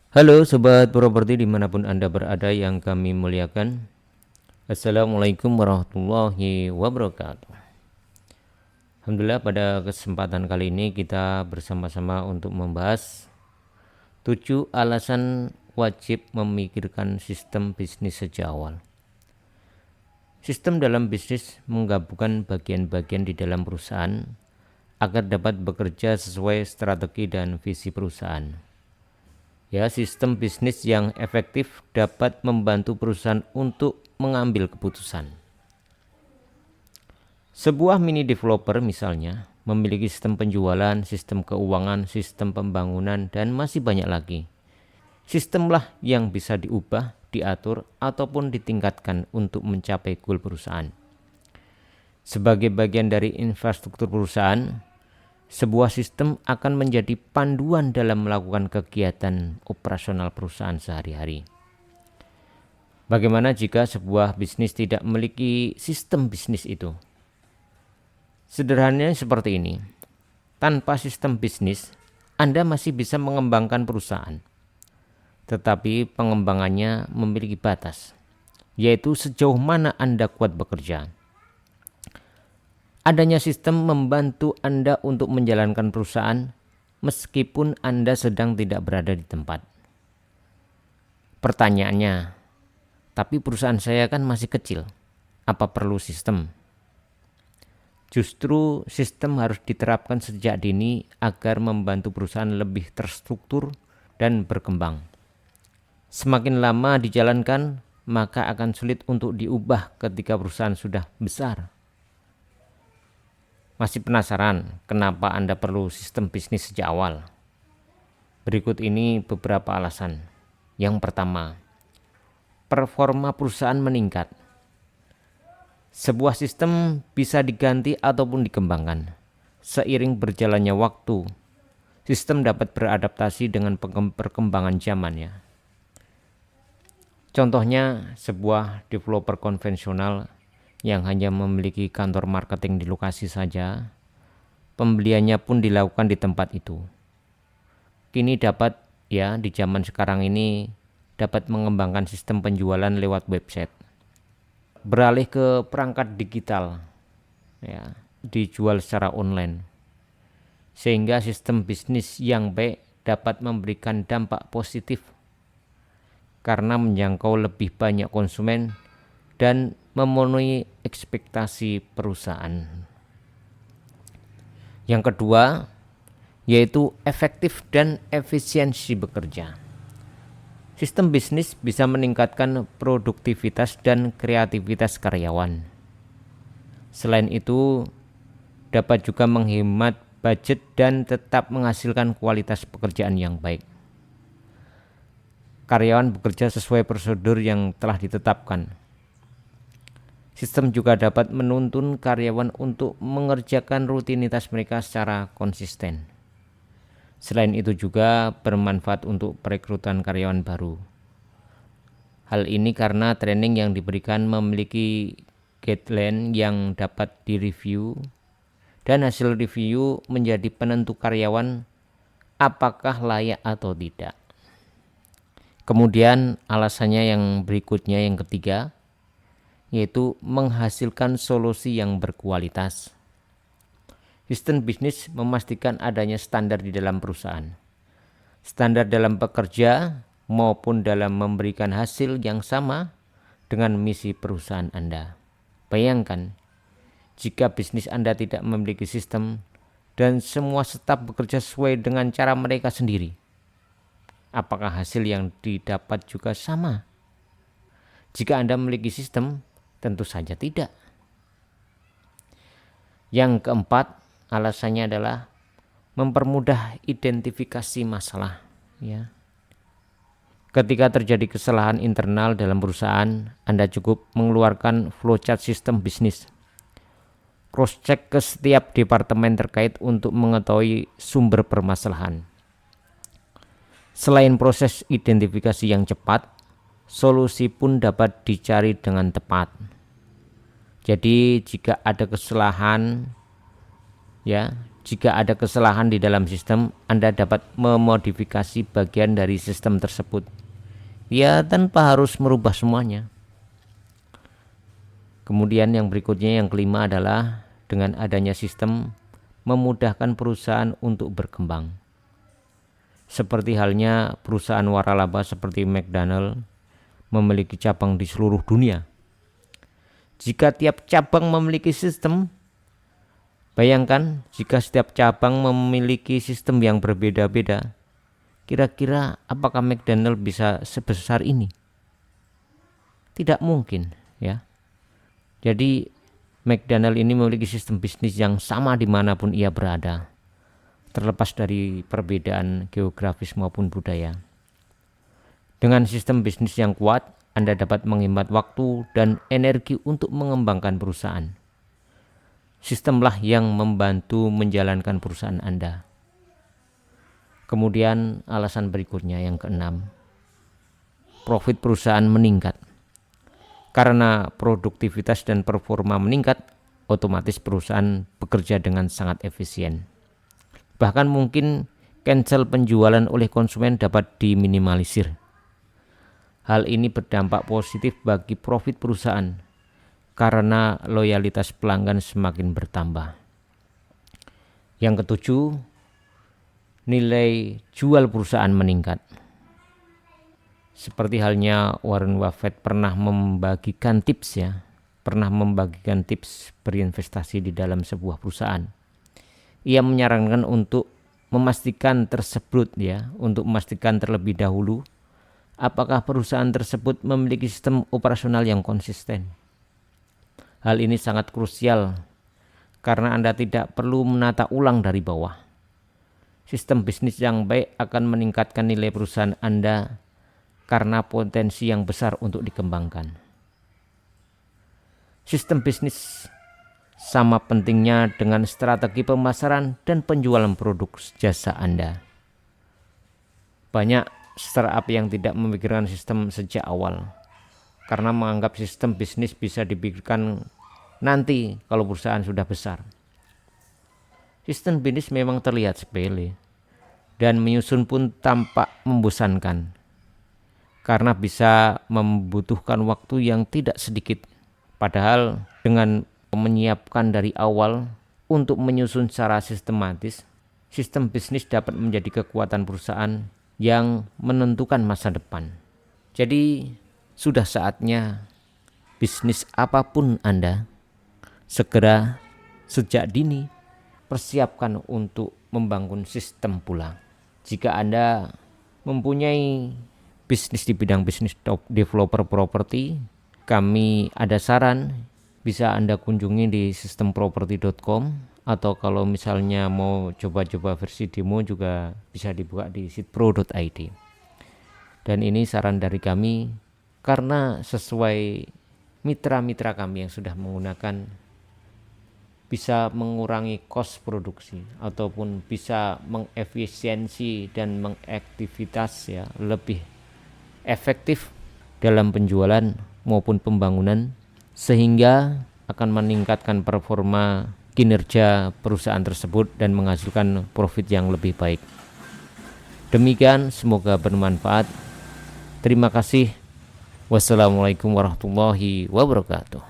Halo Sobat Properti dimanapun Anda berada yang kami muliakan. Assalamualaikum warahmatullahi wabarakatuh. Alhamdulillah pada kesempatan kali ini kita bersama-sama untuk membahas 7 alasan wajib memikirkan sistem bisnis sejak awal. Sistem dalam bisnis menggabungkan bagian-bagian di dalam perusahaan agar dapat bekerja sesuai strategi dan visi perusahaan. Sistem bisnis yang efektif dapat membantu perusahaan untuk mengambil keputusan. Sebuah mini developer misalnya memiliki sistem penjualan, sistem keuangan, sistem pembangunan, dan masih banyak lagi. Sistemlah yang bisa diubah, diatur, ataupun ditingkatkan untuk mencapai goal perusahaan. Sebagai bagian dari infrastruktur perusahaan, sebuah sistem akan menjadi panduan dalam melakukan kegiatan operasional perusahaan sehari-hari. Bagaimana jika sebuah bisnis tidak memiliki sistem bisnis itu? Sederhananya seperti ini. Tanpa sistem bisnis, Anda masih bisa mengembangkan perusahaan. Tetapi pengembangannya memiliki batas, yaitu sejauh mana Anda kuat bekerja. Adanya sistem membantu Anda untuk menjalankan perusahaan meskipun Anda sedang tidak berada di tempat. Pertanyaannya, tapi perusahaan saya kan masih kecil, apa perlu sistem? Justru sistem harus diterapkan sejak dini agar membantu perusahaan lebih terstruktur dan berkembang. Semakin lama dijalankan, maka akan sulit untuk diubah ketika perusahaan sudah besar. Masih penasaran kenapa Anda perlu sistem bisnis sejak awal? Berikut ini beberapa alasan. Yang pertama, performa perusahaan meningkat. Sebuah sistem bisa diganti ataupun dikembangkan. Seiring berjalannya waktu, sistem dapat beradaptasi dengan perkembangan zaman ya. Contohnya sebuah developer konvensional yang hanya memiliki kantor marketing di lokasi saja, pembeliannya pun dilakukan di tempat itu. Kini dapat di zaman sekarang ini dapat mengembangkan sistem penjualan lewat website. Beralih ke perangkat digital dijual secara online. Sehingga sistem bisnis yang baik dapat memberikan dampak positif karena menjangkau lebih banyak konsumen dan memenuhi ekspektasi perusahaan. Yang kedua, yaitu efektif dan efisiensi bekerja. Sistem bisnis bisa meningkatkan produktivitas dan kreativitas karyawan. Selain itu, dapat juga menghemat budget dan tetap menghasilkan kualitas pekerjaan yang baik. Karyawan bekerja sesuai prosedur yang telah ditetapkan. Sistem juga dapat menuntun karyawan untuk mengerjakan rutinitas mereka secara konsisten. Selain itu juga bermanfaat untuk perekrutan karyawan baru. Hal ini karena training yang diberikan memiliki guideline yang dapat direview dan hasil review menjadi penentu karyawan apakah layak atau tidak. Kemudian alasannya yang berikutnya yang ketiga, yaitu menghasilkan solusi yang berkualitas. Sistem bisnis memastikan adanya standar di dalam perusahaan. Standar dalam bekerja maupun dalam memberikan hasil yang sama dengan misi perusahaan Anda. Bayangkan, jika bisnis Anda tidak memiliki sistem dan semua staf bekerja sesuai dengan cara mereka sendiri, apakah hasil yang didapat juga sama? Jika Anda memiliki sistem, tentu saja tidak. Yang keempat, alasannya adalah mempermudah identifikasi masalah. Ketika terjadi kesalahan internal dalam perusahaan, Anda cukup mengeluarkan flowchart sistem bisnis. Cross-check ke setiap departemen terkait untuk mengetahui sumber permasalahan. Selain proses identifikasi yang cepat, solusi pun dapat dicari dengan tepat. Jadi jika ada kesalahan jika ada kesalahan di dalam sistem, Anda dapat memodifikasi bagian dari sistem tersebut. Ya, tanpa harus merubah semuanya. Kemudian yang berikutnya, yang kelima adalah dengan adanya sistem memudahkan perusahaan untuk berkembang. Seperti halnya perusahaan waralaba seperti McDonald memiliki cabang di seluruh dunia. Jika tiap cabang memiliki sistem, bayangkan jika setiap cabang memiliki sistem yang berbeda-beda, kira-kira apakah McDonald bisa sebesar ini? Tidak mungkin, ya. Jadi McDonald ini memiliki sistem bisnis yang sama dimanapun ia berada, terlepas dari perbedaan geografis maupun budaya. Dengan sistem bisnis yang kuat, Anda dapat menghemat waktu dan energi untuk mengembangkan perusahaan. Sistemlah yang membantu menjalankan perusahaan Anda. Kemudian alasan berikutnya yang keenam, profit perusahaan meningkat. Karena produktivitas dan performa meningkat, otomatis perusahaan bekerja dengan sangat efisien. Bahkan mungkin cancel penjualan oleh konsumen dapat diminimalisir. Hal ini berdampak positif bagi profit perusahaan karena loyalitas pelanggan semakin bertambah. Yang ketujuh, nilai jual perusahaan meningkat. Seperti halnya Warren Buffett pernah membagikan tips berinvestasi di dalam sebuah perusahaan. Ia menyarankan untuk memastikan terlebih dahulu apakah perusahaan tersebut memiliki sistem operasional yang konsisten. Hal ini sangat krusial karena Anda tidak perlu menata ulang dari bawah. Sistem bisnis yang baik akan meningkatkan nilai perusahaan Anda karena potensi yang besar untuk dikembangkan. Sistem bisnis sama pentingnya dengan strategi pemasaran dan penjualan produk jasa Anda. Banyak startup yang tidak memikirkan sistem sejak awal karena menganggap sistem bisnis bisa dipikirkan nanti kalau perusahaan sudah besar. Sistem bisnis memang terlihat sepele dan menyusun pun tampak membosankan karena bisa membutuhkan waktu yang tidak sedikit. Padahal dengan menyiapkan dari awal untuk menyusun secara sistematis, sistem bisnis dapat menjadi kekuatan perusahaan yang menentukan masa depan. Jadi sudah saatnya bisnis apapun Anda segera sejak dini persiapkan untuk membangun sistem pula. Jika Anda mempunyai bisnis di bidang bisnis developer properti, kami ada saran, bisa Anda kunjungi di sistemproperty.com, atau kalau misalnya mau coba-coba versi demo juga bisa dibuka di sitpro.id. Dan ini saran dari kami karena sesuai mitra-mitra kami yang sudah menggunakan, bisa mengurangi kos produksi ataupun bisa mengefisiensi dan mengaktivitas lebih efektif dalam penjualan maupun pembangunan, sehingga akan meningkatkan performa kinerja perusahaan tersebut dan menghasilkan profit yang lebih baik. Demikian, semoga bermanfaat. Terima kasih. Wassalamualaikum warahmatullahi wabarakatuh.